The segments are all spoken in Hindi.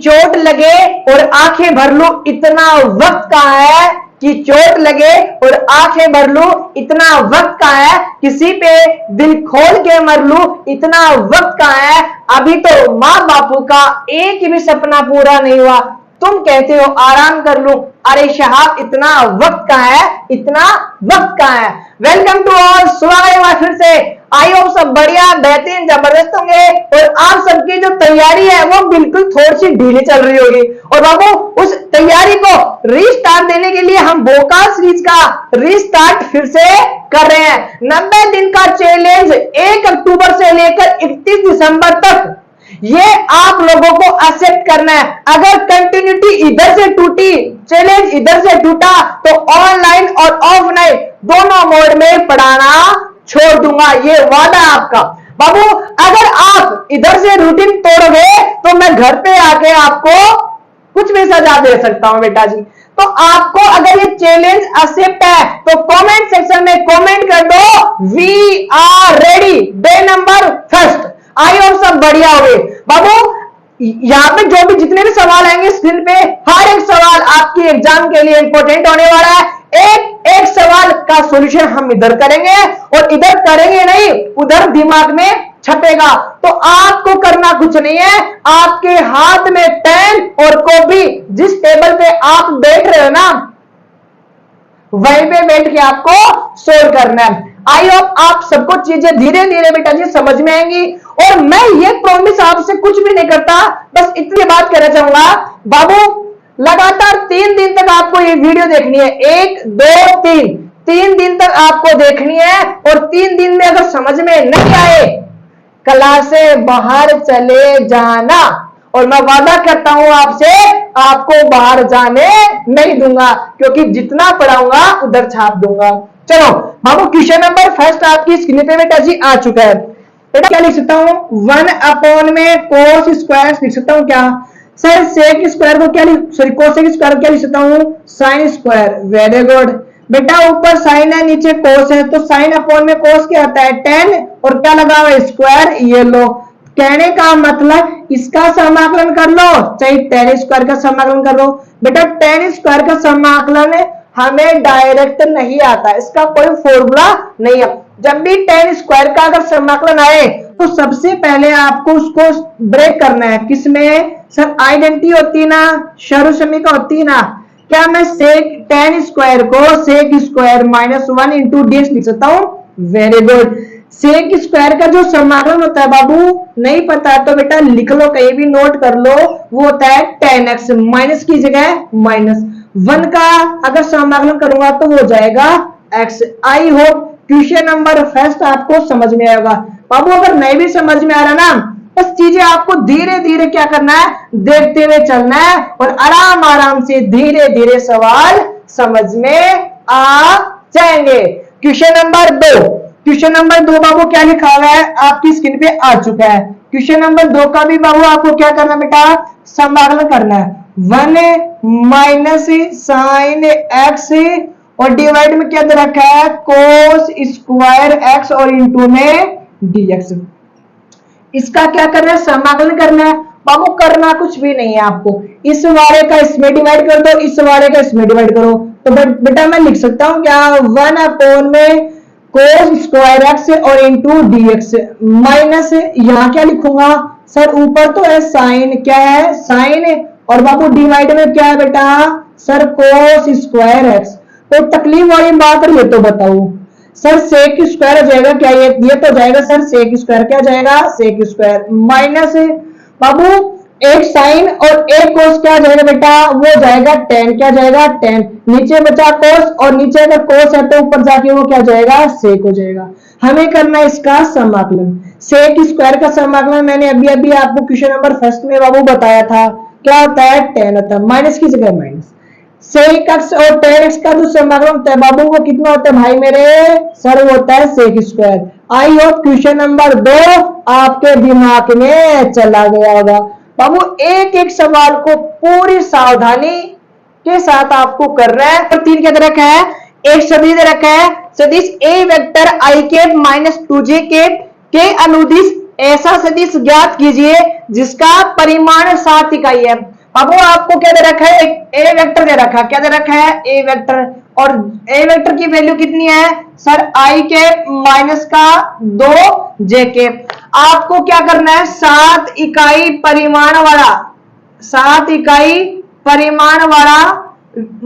चोट लगे और आंखें भर लूं इतना वक्त कहां है, कि चोट लगे और आंखें भर लूं इतना वक्त कहां है, किसी पे दिल खोल के मर लूं इतना वक्त कहां है, अभी तो मां बापू का एक भी सपना पूरा नहीं हुआ, तुम कहते हो आराम कर लूं, अरे साहब इतना वक्त कहां है, इतना वक्त कहां है। वेलकम टू ऑल, स्वागत है फिर से। आई होप सब बढ़िया बेहतरीन जबरदस्त होंगे और आप सबकी जो तैयारी है वो बिल्कुल थोड़ी सी ढीली चल रही होगी। और बाबू उस तैयारी को रीस्टार्ट देने के लिए हम वोकल सीरीज का रीस्टार्ट फिर से कर रहे हैं। 90 दिन का चैलेंज 1 अक्टूबर से लेकर 31 दिसंबर तक ये आप लोगों को एक्सेप्ट करना है। अगर कंटिन्यूटी इधर से टूटी, चैलेंज इधर से टूटा, तो ऑनलाइन और ऑफलाइन दोनों मोड में पढ़ाना छोड़ दूंगा, ये वादा आपका। बाबू अगर आप इधर से रूटीन तोड़ोगे तो मैं घर पे आके आपको कुछ भी सजा दे सकता हूं बेटा जी। तो आपको अगर ये चैलेंज एक्सेप्ट है तो कमेंट सेक्शन में कमेंट कर दो, we are ready, day number first. I hope सब बढ़िया हो गए। बाबू यहाँ पे जो भी जितने भी सवाल आएंगे स्क्रीन पे, हर एक सवाल आपकी एग्जाम के लिए इंपॉर्टेंट होने वाला है। एक एक सवाल का सॉल्यूशन हम इधर करेंगे और इधर करेंगे नहीं, उधर दिमाग में छपेगा। तो आपको करना कुछ नहीं है, आपके हाथ में पेन और कॉपी, जिस टेबल पे आप बैठ रहे हो ना वहीं पे बैठ के आपको सोल्व करना है। आई होप आप सबको चीजें धीरे धीरे बेटा जी समझ में आएंगी। और मैं ये प्रॉमिस आपसे कुछ भी नहीं करता, बस इतनी बात कहना चाहूंगा। बाबू लगातार 3 दिन तक आपको ये वीडियो देखनी है, 1 2 3 दिन तक आपको देखनी है। और 3 दिन में अगर समझ में नहीं आए, क्लास से बाहर चले जाना। और मैं वादा करता हूं आपसे, आपको बाहर जाने नहीं दूंगा, क्योंकि जितना पढ़ाऊंगा उधर छाप दूंगा। चलो बाबू क्वेश्चन नंबर फर्स्ट आपकी स्क्रीन पे बेटा जी आ चुका है। बेटा क्या लिख सकता हूं, 1 में cos स्क्वायर लिख सकता हूं क्या सर, सेक स्क्वायर को क्या सॉरी कोसेक स्क्वायर क्या लिख सकता हूं, साइन स्क्वायर। वेरी गुड बेटा, ऊपर साइन है नीचे कोस है, तो साइन अपॉन में कोस क्या आता है 10 और क्या लगा हुआ है स्क्वायर। ये लो, कहने का मतलब इसका समाकलन कर लो, चाहे 10 स्क्वायर का समाकलन कर लो। बेटा 10 स्क्वायर का समाकलन हमें डायरेक्ट नहीं आता, इसका कोई फॉर्मूला नहीं है। जब भी 10 स्क्वायर का अगर समाकलन आए तो सबसे पहले आपको उसको ब्रेक करना है। किसमें सर, आइडेंटिटी होती ना, सर्वसमीका होती ना। क्या मैं सेक 10 स्क्वायर को sec square minus 1 into dx लिख सकता हूं। वेरी गुड, सेक स्क्वायर का जो समाकलन होता है बाबू नहीं पता तो बेटा लिख लो, कहीं भी नोट कर लो, वो होता है 10x, माइनस की जगह माइनस 1 का अगर समाकलन करूंगा तो वो हो जाएगा x। आई होप क्वेश्चन नंबर फर्स्ट आपको समझ में आएगा। बाबू अगर नहीं भी समझ में आ रहा ना, बस चीजें आपको धीरे धीरे क्या करना है, देखते हुए चलना है और आराम आराम से धीरे धीरे सवाल समझ में आ जाएंगे। क्वेश्चन नंबर 2 बाबू क्या लिखा हुआ है आपकी स्क्रीन पे आ चुका है। क्वेश्चन नंबर 2 का भी बाबू आपको क्या करना बेटा, समाकलन करना है। 1 माइनस साइन एक्स और डिवाइड में क्या दे रखा है, कोस स्क्वायर एक्स और इंटू में डीएक्स। इसका क्या करना है, समाकलन करना है। बाबू करना कुछ भी नहीं है आपको, इस वाले का इसमें डिवाइड कर दो, इस वाले का इसमें डिवाइड करो। तो बेटा मैं लिख सकता हूं क्या, 1 अपॉन में कोस स्क्वायर एक्स और इंटू डीएक्स माइनस यहाँ क्या लिखूंगा सर, ऊपर तो है साइन, क्या है साइन, और बाबू डिवाइड में क्या है बेटा सर, कोस स्क्वायर एक्स। तो तकलीफ वाली बात ये तो बताओ सर, सेक स्क्वायर हो जाएगा क्या, ये तो जाएगा सर सेक स्क्वायर, क्या जाएगा सेक स्क्वायर माइनस बाबू एक साइन और एक कोस क्या जाएगा बेटा, वो जाएगा 10, क्या जाएगा 10, नीचे बचा कोस और नीचे अगर कोस है तो ऊपर जाके वो क्या जाएगा सेक हो जाएगा। हमें करना है इसका समाकलन। सेक स्क्वायर का समाकलन मैंने अभी अभी आपको क्वेश्चन नंबर फर्स्ट में बाबू बताया था, क्या होता है 10 होता है, माइनस की जगह माइनस। सेक एक्स और 10x का जो समाकलन होता है बाबू वो कितना होता है भाई मेरे, सर वो होता है sec square. I hope question number 2 आपके दिमाग में चला गया होगा। बाबू एक एक सवाल को पूरी सावधानी के साथ आपको करना है। तो 3 क्या दे रखा है, एक सदिश दे रखा है, सदिश ए वेक्टर आई कैप माइनस 2j कैप के अनुदिश ऐसा सदिश ज्ञात कीजिए जिसका परिमाण 7 इकाई है। अब वो आपको क्या दे रखा है, एक ए वेक्टर दे रखा है, क्या दे रखा है, ए वेक्टर, और ए वेक्टर की वैल्यू कितनी है सर, आई कैप माइनस का 2 जे कैप। आपको क्या करना है, 7 इकाई परिमाण वाला, 7 इकाई परिमाण वाला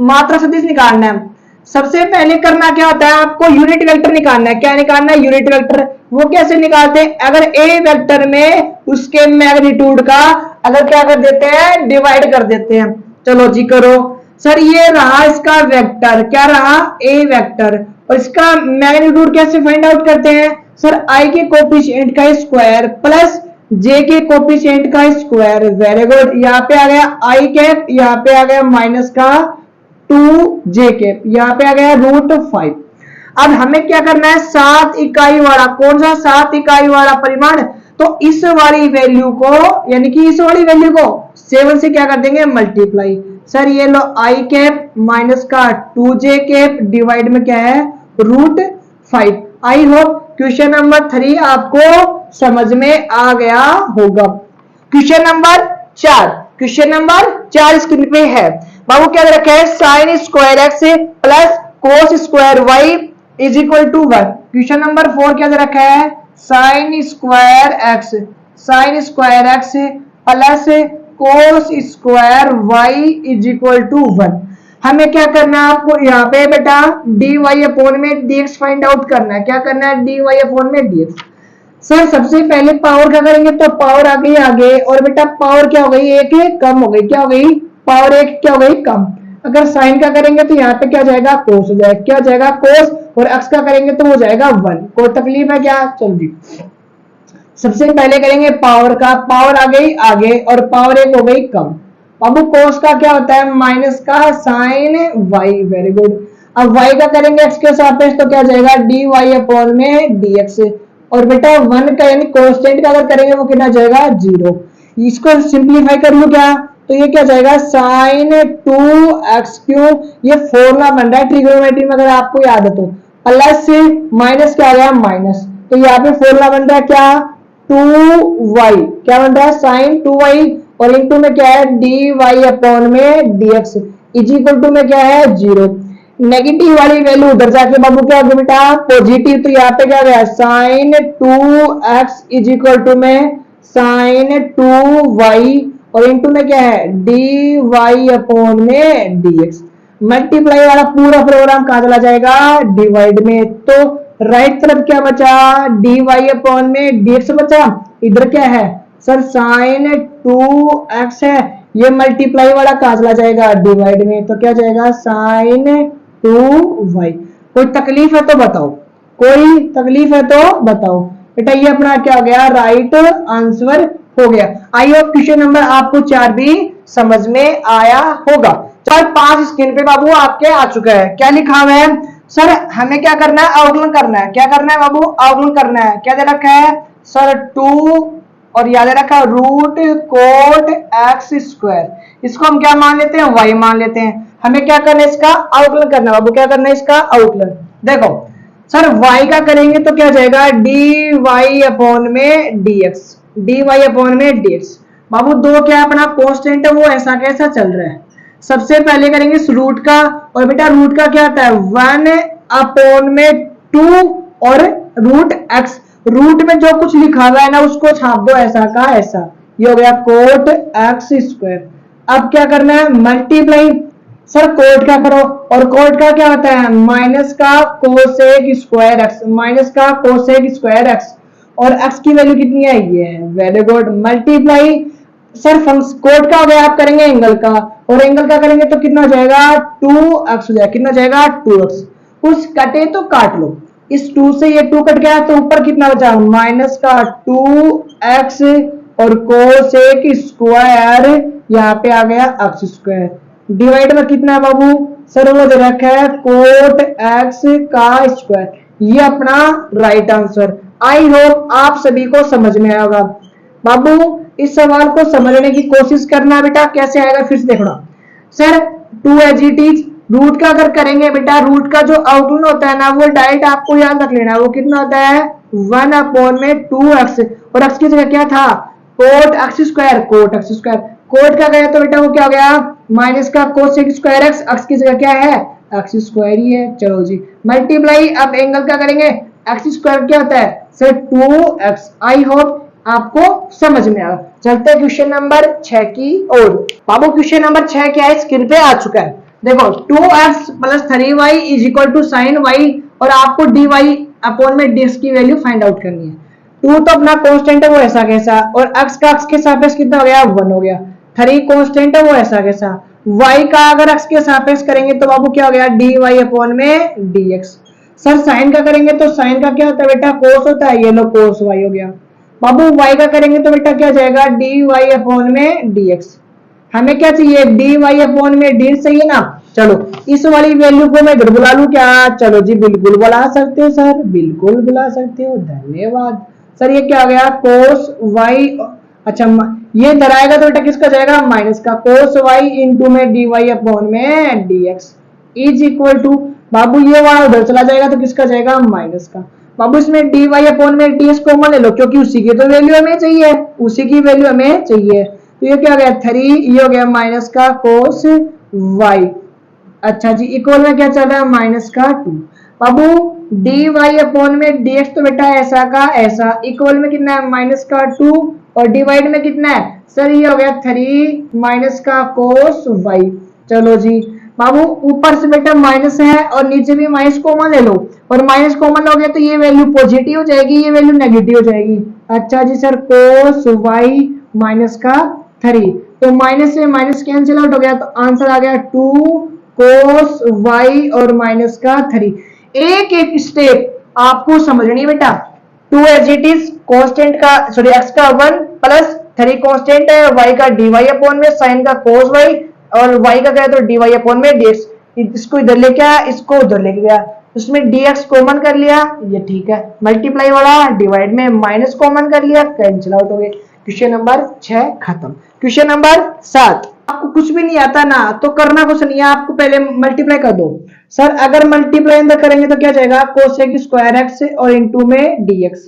मात्रा सदिश निकालना है। सबसे पहले करना क्या होता है, आपको यूनिट वेक्टर निकालना है। क्या निकालना है, यूनिट वेक्टर। वो कैसे निकालते हैं, अगर ए वेक्टर में उसके मैग्नीट्यूड का अगर क्या कर देते हैं, डिवाइड कर देते हैं। चलो जी करो सर, ये रहा इसका वेक्टर, क्या रहा, ए वेक्टर, और इसका मैग्नीट्यूड कैसे फाइंड आउट करते हैं सर, आई के कोफिशिएंट का स्क्वायर प्लस जे के कोफिशिएंट का स्क्वायर। वेरी गुड, यहाँ पे आ गया आई कैप, यहाँ पे आ गया माइनस का 2 जे कैप, यहाँ पे आ गया √5। अब हमें क्या करना है, 7 इकाई वाला, कौन सा 7 इकाई वाला परिमाण, तो इस वाली वैल्यू को, यानी कि इस वाली वैल्यू को 7 से क्या कर देंगे, मल्टीप्लाई। सर ये लो आई कैप माइनस का 2 जे कैप डिवाइड में क्या है, √5। आई होप क्वेश्चन नंबर 3 आपको समझ में आ गया होगा। Question number 4, question number 4 screen पे है बाबू, क्या रखा है, sine square x plus cos square y is equal to 1। Question number 4 क्या रखा है, sine square x plus cos square y is equal to 1। हमें क्या करना है, आपको यहाँ पे बेटा डी वाई अपॉन में dx फाइंड आउट करना है। क्या करना है, डी वाई अपॉन में dx। सर सबसे पहले पावर क्या करेंगे, तो पावर आ गई आगे, और बेटा पावर क्या हो गई, एक कम हो गई, क्या हो गई, पावर एक क्या हो गई, कम। अगर साइन का करेंगे तो यहाँ पे क्या जाएगा, कोस हो जाएगा, क्या जाएगा, कोस, और एक्स का करेंगे तो हो जाएगा 1। कोई तकलीफ है क्या, चल जी। सबसे पहले करेंगे पावर का, पावर आ गई आगे और पावर एक हो गई कम। अब कोस का क्या होता है, माइनस का साइन वाई। Very good. अब वाई का करेंगे एक्स के सापेक्ष तो क्या जाएगा, डी वाई अपॉन में dx। और बेटा 1 का यानी कांस्टेंट का अगर करेंगे वो कितना जाएगा, 0। इसको सिंप्लीफाई कर लूं क्या, तो ये क्या जाएगा, साइन 2x3। ये फॉर्मूला बन रहा है ट्रिग्नोमेट्री में, अगर आपको याद है तो, प्लस माइनस क्या आ गया, माइनस। तो यहाँ पे फॉर्मूला बन रहा है क्या, 2y, क्या बन रहा है, साइन 2y, और इनटू में क्या है, डी वाई अपॉन में dx इज इक्वल टू में क्या है, 0। नेगेटिव वाली वैल्यू उधर जाके बाबू क्या होगी बेटा, पॉजिटिव। तो यहाँ पे क्या गया, sine 2x is equal to में साइन 2y, और इनटू में क्या है, डी वाई अपॉन में dx। मल्टीप्लाई वाला पूरा प्रोग्राम कहां चला जाएगा, डिवाइड में। तो राइट तरफ क्या बचा, डी वाई अपॉन में dx बचा। इधर क्या है सर, साइन 2x है, ये मल्टीप्लाई वाला कहां चला जाएगा, डिवाइड में। तो क्या जाएगा, साइन 2y। कोई तकलीफ है तो बताओ, कोई तकलीफ है तो बताओ बेटा। ये अपना क्या हो गया, राइट आंसर हो गया। आई होप क्वेश्चन नंबर आपको 4 भी समझ में आया होगा। 4-5 स्क्रीन पे बाबू आपके आ चुका है। क्या लिखा हुआ है सर, हमें क्या करना है, अवकलन करना है। क्या करना है बाबू, अवकलन करना है। क्या दे रखा है सर, 2 और याद रखा रूट कोट एक्स स्क्वायर। इसको हम क्या मान लेते हैं, y मान लेते हैं। हमें क्या करना है, इसका आउटलन करना है बाबू। क्या करना है, इसका आउटलन। देखो सर y का करेंगे तो क्या जाएगा, डी वाई अपॉन में dx, डी वाई अपॉन में dx। बाबू दो क्या अपना कांस्टेंट है, वो ऐसा कैसा चल रहा है। सबसे पहले करेंगे इस रूट का, और बेटा रूट का क्या आता है, 1 अपॉन में 2 और रूट x। रूट में जो कुछ लिखा हुआ है ना उसको छाप दो ऐसा का ऐसा। ये हो गया कोट एक्स स्क्वायर। अब क्या करना है, मल्टीप्लाई। सर कोट का करो, और कोट का क्या होता है, माइनस का कोसेक स्क्वायर एक्स, माइनस का कोसेक स्क्वायर एक्स। और एक्स की वैल्यू कितनी है, ये है। Very good. Multiply. Sir cot का हो गया, आप करेंगे एंगल का, और एंगल का करेंगे तो कितना हो जाएगा, 2x हो जाएगा। कितना जाएगा, 2x। कुछ कटे तो काट लो। इस 2 से ये 2 कट गया तो ऊपर कितना बचा, माइनस का 2x और कोसेक स्क्वायर, यहाँ पे आ गया x स्क्वायर। डिवाइड में कितना है बाबू, सर वो दे रखा है कोट x का स्क्वायर। ये अपना राइट आंसर। आई होप आप सभी को समझ में आया होगा। बाबू इस सवाल को समझने की कोशिश करना बेटा, कैसे आएगा फिर से देखना। Sir 2 as it is, root का अगर करेंगे बेटा, रूट का जो आउटलाइन होता है ना वो डायरेक्ट आपको याद रख लेना। वो कितना होता है, 1 अपॉन में 2x, और x की जगह क्या था, cot x square, cot x square. Cot का गया तो बेटा वो क्या हो गया, माइनस का कोसेक स्क्वायर एक्स, एक्स की जगह क्या है एक्स स्क्वायर ही है। चलो जी मल्टीप्लाई, अब एंगल क्या करेंगे, एक्स स्क्वायर क्या होता है सर 2x। आई होप आपको समझ में आया। चलते हैं क्वेश्चन नंबर 6 की ओर। बाबू क्वेश्चन नंबर 6 क्या है, स्क्रीन पे आ चुका है। देखो 2x plus 3y is equal to sine y, और आपको dy अपॉन में dx की वैल्यू फाइंड आउट करनी है। 2 तो अपना कांस्टेंट है वो ऐसा कैसा, और x का x के सापेक्ष कितना हो गया 1 हो गया। 3 कांस्टेंट है वो ऐसा कैसा, y का अगर x के सापेक्ष करेंगे तो बाबू क्या हो गया dy अपॉन में dx। सर साइन का करेंगे तो साइन का क्या होता है बेटा कोस होता है, ये लो कोस y हो गया। बाबू y का करेंगे तो बेटा क्या जाएगा dy अपॉन में dx। हमें क्या चाहिए dy अपॉन में dx चाहिए ना। चलो इस वाली वैल्यू को मैं इधर बुला लूं क्या, चलो जी बिल्कुल बुला सकते हो सर, बिल्कुल बुला सकते हो, धन्यवाद सर। ये क्या आ गया कोस y, अच्छा ये इधर आएगा तो बेटा किसका जाएगा माइनस का, कोस y इंटू में dy अपॉन में dx इज इक्वल टू, बाबू ये वाला उधर चला जाएगा तो किसका जाएगा माइनस का। बाबू इसमें dy अपॉन में dx कॉमन ले लो, क्योंकि उसी की तो वैल्यू हमें चाहिए, उसी की वैल्यू हमें चाहिए। तो ये क्या हो गया 3, ये हो गया माइनस का कोस y। अच्छा जी इक्वल में क्या चल रहा है माइनस का 2। बाबू dy अपॉन में dx तो बेटा ऐसा का ऐसा, इक्वल में कितना है माइनस का 2, और डिवाइड में कितना है सर ये हो गया 3 माइनस का कोस y। चलो जी बाबू ऊपर से बेटा माइनस है और नीचे भी माइनस कॉमन ले लो, और माइनस कॉमन हो गया तो ये वैल्यू पॉजिटिव हो जाएगी, ये वैल्यू नेगेटिव हो जाएगी। अच्छा जी सर कोस y माइनस का 3, तो माइनस से माइनस कैंसिल आउट हो गया, तो आंसर आ गया 2 कोस y और माइनस का 3। एक एक स्टेप आपको समझनी बेटा। 2 एज इट इज कांस्टेंट का सॉरी x का 1 प्लस 3 कांस्टेंट है, y का dy अपॉन में साइन का कोस y, और y का क्या तो dy अपॉन में dx। इसको इधर लेके आया, इसको उधर लेके गया, उसमें dx कॉमन कर लिया, ये ठीक है। मल्टीप्लाई वाला डिवाइड में माइनस कॉमन कर लिया, कैंसिल आउट हो गए। क्वेश्चन नंबर 6 खत्म। क्वेश्चन नंबर 7, आपको कुछ भी नहीं आता ना तो करना कुछ नहीं है, आपको पहले मल्टीप्लाई कर दो। सर अगर मल्टीप्लाई अंदर करेंगे तो क्या जाएगा कोसेक स्क्वायर एक्स और इंटू में dx,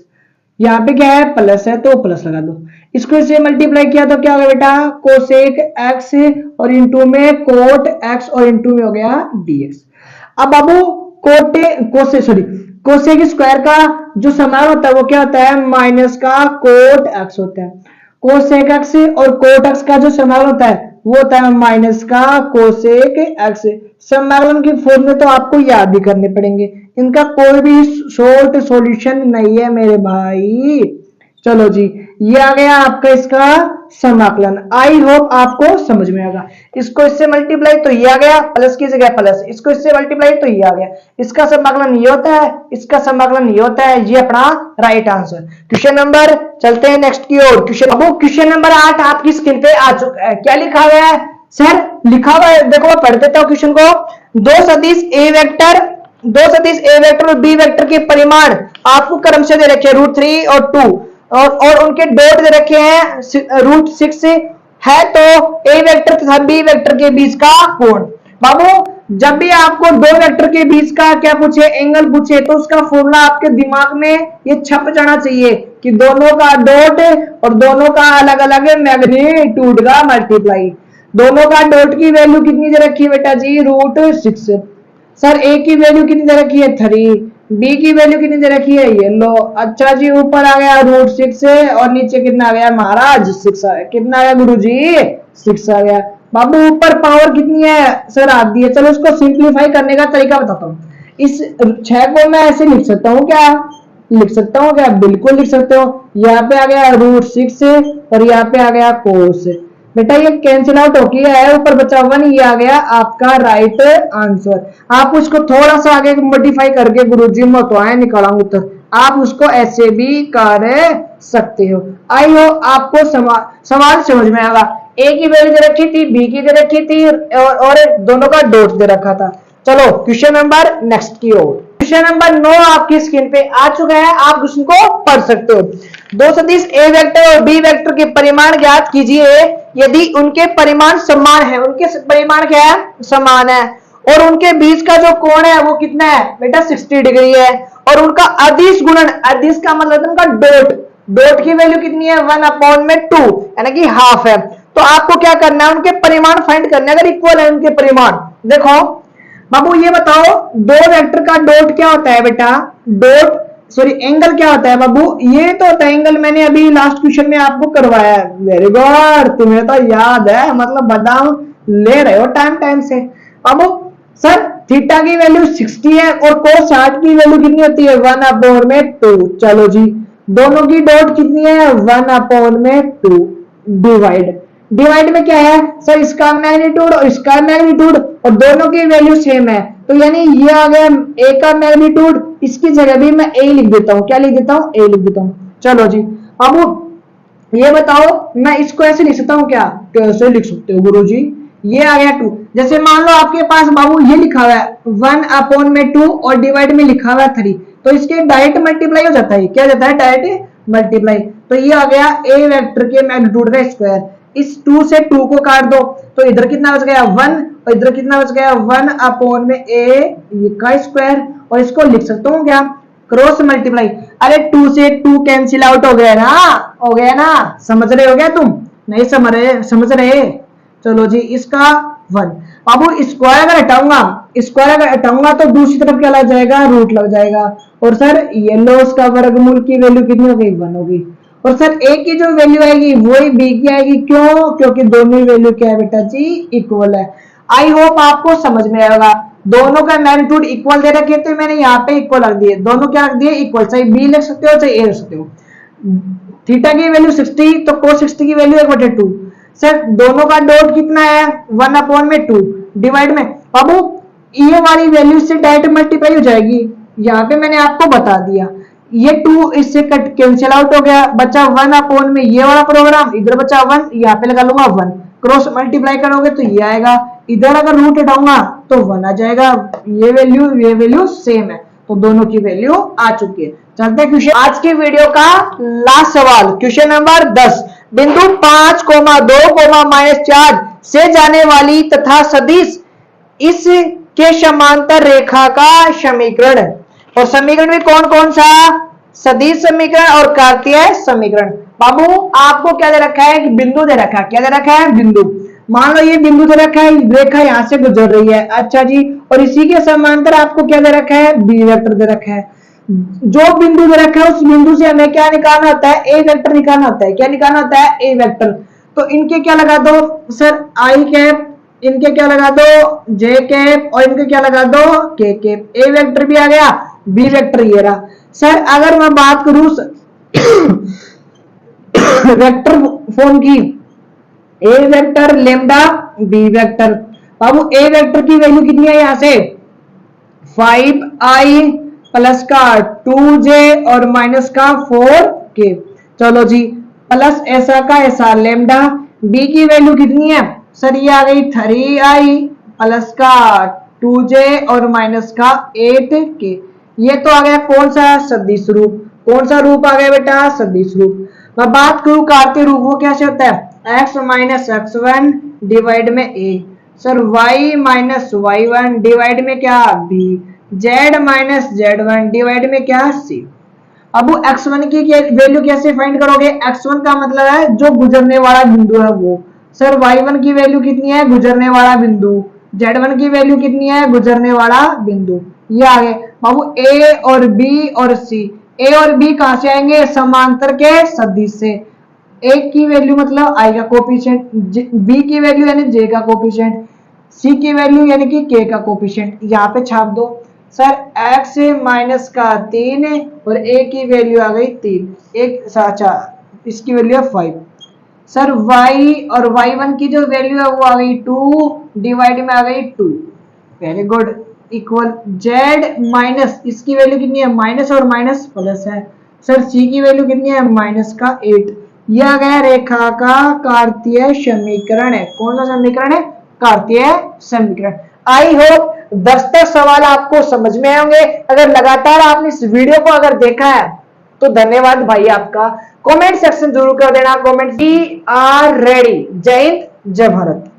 यहाँ पे क्या है प्लस है तो प्लस लगा दो। इसको इससे मल्टीप्लाई किया तो क्या होगा बेटा कोसेक एक्स और इंटू में कोट एक्स और इंटू में हो गया dx। अब बाबू कोसेक स्क्वायर का जो समान होता है वो क्या होता है माइनस का कोट एक्स होता है। कोसेक एक्स और कोट एक्स का जो समाकलन होता है वो होता है माइनस का कोसेक एक्स। समाकलन की फॉर्मूले तो आपको याद भी करने पड़ेंगे, इनका कोई भी शॉर्ट सॉल्यूशन नहीं है मेरे भाई। चलो जी ये आ गया आपका इसका समाकलन, आई होप आपको समझ में आएगा। इसको इससे मल्टीप्लाई तो ये आ गया, प्लस की जगह प्लस, इसको इससे मल्टीप्लाई तो ये आ गया। इसका समाकलन ये होता है, इसका समाकलन ये होता है, ये अपना राइट आंसर। क्वेश्चन नंबर चलते हैं नेक्स्ट की ओर। क्वेश्चन नंबर 8 आपकी स्क्रीन पे आ चुका है। क्या लिखा हुआ है सर, लिखा हुआ है देखो मैं पढ़ देता हूँ क्वेश्चन को। दो सदिश ए वेक्टर और बी वेक्टर के परिमाण आपको क्रम से दे रखे हैं √3 और 2, और उनके डॉट दे रखे हैं √6 है, तो ए वेक्टर तथा बी वेक्टर के बीच का कोण। बाबू जब भी आपको दो वेक्टर के बीच का क्या पूछे एंगल पूछे तो उसका फॉर्मूला आपके दिमाग में ये छप जाना चाहिए कि दोनों का डॉट और दोनों का अलग अलग मैग्नीट्यूड का मल्टीप्लाई। दोनों का डॉट की वैल्यू कितनी दे रखी है बेटा जी √6। सर ए की वैल्यू कितनी दे रखी है 3, बी की वैल्यू कितनी दे रखी है ये लो। अच्छा जी ऊपर आ गया √6 और नीचे कितना आ गया महाराज 6 आ गया। कितना आ गया गुरु जी 6 आ गया। बाबू ऊपर पावर कितनी है सर आधी है। चलो इसको सिंप्लीफाई करने का तरीका बताता हूँ। इस 6 को मैं ऐसे लिख सकता हूँ क्या, लिख सकता हूँ क्या, बिल्कुल लिख सकते हो। यहाँ पे आ गया √6 और यहाँ पे आ गया कोस। बेटा ये कैंसिल आउट हो गया है, ऊपर बचा 1, ये आ गया आपका राइट आंसर। आप उसको थोड़ा सा आगे मॉडिफाई करके गुरुजी मैं तो आए निकाला उत्तर, आप उसको ऐसे भी कर सकते हो। आई हो आपको सवाल समझ में आएगा। ए की वैल्यू दे रखी थी, बी की दे रखी थी और दोनों का डॉट दे रखा था। चलो क्वेश्चन नंबर नेक्स्ट की ओर। क्वेश्चन नंबर 9 आपकी स्क्रीन पे आ चुका है, आप क्वेश्चन को पढ़ सकते हो। दो सदिश ए वेक्टर और बी वेक्टर के परिमाण ज्ञात कीजिए यदि उनके परिमाण समान है। उनके परिमाण क्या है समान है, और उनके बीच का जो कोण है वो कितना है बेटा 60 डिग्री है, और उनका अदिश गुणन, अदिश का मतलब उनका डॉट, डॉट की वैल्यू कितनी है 1/2 यानी कि हाफ है। तो आपको क्या करना है, उनके परिमाण फाइंड करने, अगर इक्वल है उनके परिमाण। देखो बाबू ये बताओ, दो वेक्टर का डॉट क्या होता है बेटा, डॉट सॉरी एंगल क्या होता है बाबू, ये तो होता है एंगल, मैंने अभी लास्ट क्वेश्चन में आपको करवाया है। वेरी गुड, तुम्हें तो याद है, मतलब बादाम ले रहे हो टाइम टाइम से। बाबू सर थीटा की वैल्यू 60 है और कोस 60 की वैल्यू कितनी होती है, 1/2। चलो जी, दोनों की डॉट कितनी है, 1/2। डिवाइड, डिवाइड में क्या है सर, इसका मैग्नीट्यूड और इसका मैग्नीट्यूड, और दोनों की वैल्यू सेम है, तो यानी ये आ गया ए का मैग्नीट्यूड, इसकी जगह भी मैं ए लिख देता हूं, क्या लिख देता हूं, ए लिख देता हूं। चलो जी, अब ये बताओ मैं इसको ऐसे लिख सकता हूं क्या, कैसे लिख सकते हो गुरुजी, ये आ गया 2। जैसे मान लो आपके पास बाबू ये लिखा हुआ है 1/2 और डिवाइड में लिखा हुआ है 3, तो इसके डायरेक्ट मल्टीप्लाई हो जाता है, क्या जाता है, डायरेक्ट मल्टीप्लाई। तो ये आ गया ए वेक्टर के मैग्नीट्यूड का स्क्वायर, इस 2 से 2 को काट दो, तो इधर कितना बच गया 1 और इधर कितना बच गया 1/a का स्क्वायर, और इसको लिख सकता हूँ क्या, क्रॉस मल्टीप्लाई। अरे 2 से 2 कैंसिल आउट हो गया ना, हो गया ना, समझ रहे हो क्या तुम, नहीं समझ रहे। चलो जी, इसका 1 बाबू स्क्वायर अगर हटाऊंगा, स्क्वायर अगर हटाऊंगा तो दूसरी तरफ क्या लग जाएगा, रूट लग जाएगा, और सर ये लॉस का वर्गमूल की वैल्यू कितनी हो गई, 1 होगी, और सर ए की जो वैल्यू आएगी वही बी की आएगी, क्यों, क्योंकि दोनों वैल्यू क्या है बेटा जी, इक्वल है। आई होप आपको समझ में आएगा, दोनों का मैग्नीट्यूड इक्वल दे रखे, तो मैंने यहाँ पे इक्वल रख दिए, दोनों क्या रख दिए, इक्वल, चाहे बी लिख सकते हो चाहे ए लिख सकते हो। थीटा की वैल्यू 60 तो cos 60 की वैल्यू 1/2। सर दोनों का डॉट कितना है, 1/2 डिवाइड में, बाबू ये वाली वैल्यू से डायरेक्ट मल्टीप्लाई हो जाएगी, यहाँ पे मैंने आपको बता दिया, ये 2 इससे कट कैंसिल आउट हो गया, बचा 1/, में ये वाला प्रोग्राम, इधर बचा 1, यहाँ पे लगा लूंगा 1, क्रॉस मल्टीप्लाई करोगे तो ये आएगा, इधर अगर रूट हटाऊंगा तो 1 आ जाएगा, ये वैल्यू सेम है, तो दोनों की वैल्यू आ चुकी है। चलते क्वेश्चन, आज की वीडियो का लास्ट सवाल, क्वेश्चन नंबर 10, बिंदु 5, 2, -4 से जाने वाली तथा सदिश इस के समांतर रेखा का समीकरण, और समीकरण में कौन कौन सा, सदिश समीकरण और कार्तीय समीकरण। बाबू आपको क्या दे रखा है, कि बिंदु दे रखा है, क्या दे रखा है, बिंदु, मान लो ये बिंदु दे रखा है, रेखा यहां से गुजर रही है, अच्छा जी, और इसी के समांतर आपको क्या दे रखा है, बी वेक्टर दे रखा है, जो बिंदु दे रखा है उस बिंदु से हमें क्या निकालना होता है, ए वेक्टर निकालना होता है, क्या निकालना होता है, ए वेक्टर। तो इनके क्या लगा दो सर, आई कैप, इनके क्या लगा दो, जे कैप, और इनके क्या लगा दो, के कैप, ए वेक्टर भी आ गया, बी वेक्टर ये रहा। सर अगर मैं बात करूं वेक्टर फॉर्म की, ए वेक्टर लेमडा बी वेक्टर, बाबू ए वेक्टर की वैल्यू कितनी है, यहां से 5i प्लस का 2j और माइनस का 4k। चलो जी, प्लस ऐसा का ऐसा लेमडा, बी की वैल्यू कितनी है सर, ये आ गई 3i प्लस का 2j और माइनस का 8k। ये तो आ गया कौन सा, सदिश रूप, कौन सा रूप आ गया बेटा, सदिश रूप। मैं बात करूं कार्तीय रूप, वो कैसे होता है, x माइनस x1 डिवाइड में a, sir y minus y1 divide में क्या, b, z minus z1 divide में क्या, c। अब x1 की वैल्यू कैसे फाइंड करोगे, x1 का मतलब है जो गुजरने वाला बिंदु है वो, सर y1 की वैल्यू कितनी है, गुजरने वाला बिंदु, z1 की वैल्यू कितनी है, गुजरने वाला बिंदु, ये आ गए बाबू a और b और c। a और b कहां से आएंगे, समांतर के सदिश से, a की वैल्यू मतलब i का कोफिशिएंट, b की वैल्यू यानी j का कोफिशिएंट, c की वैल्यू यानी कि k का कोफिशिएंट, यहाँ पे छाप दो। सर x माइनस का 3 और a की वैल्यू आ गई 3, एक साचा, इसकी वैल्यू है 5। सर y और y1 की जो वैल्यू है वो आ गई 2 डिवाइड में आ गई 2, very good, equal z minus, इसकी वैल्यू कितनी है, माइनस और माइनस प्लस है, सर c की वैल्यू कितनी है, माइनस का 8। यह आ गया रेखा का कार्तीय समीकरण है, कौन सा समीकरण है, कार्तीय समीकरण। आई होप 10 तक सवाल आपको समझ में आएंगे। अगर लगातार आपने इस वीडियो को अगर देखा है तो धन्यवाद भाई आपका। कमेंट सेक्शन जरूर कर देना, कमेंट वी आर रेडी। जय हिंद, जय भारत।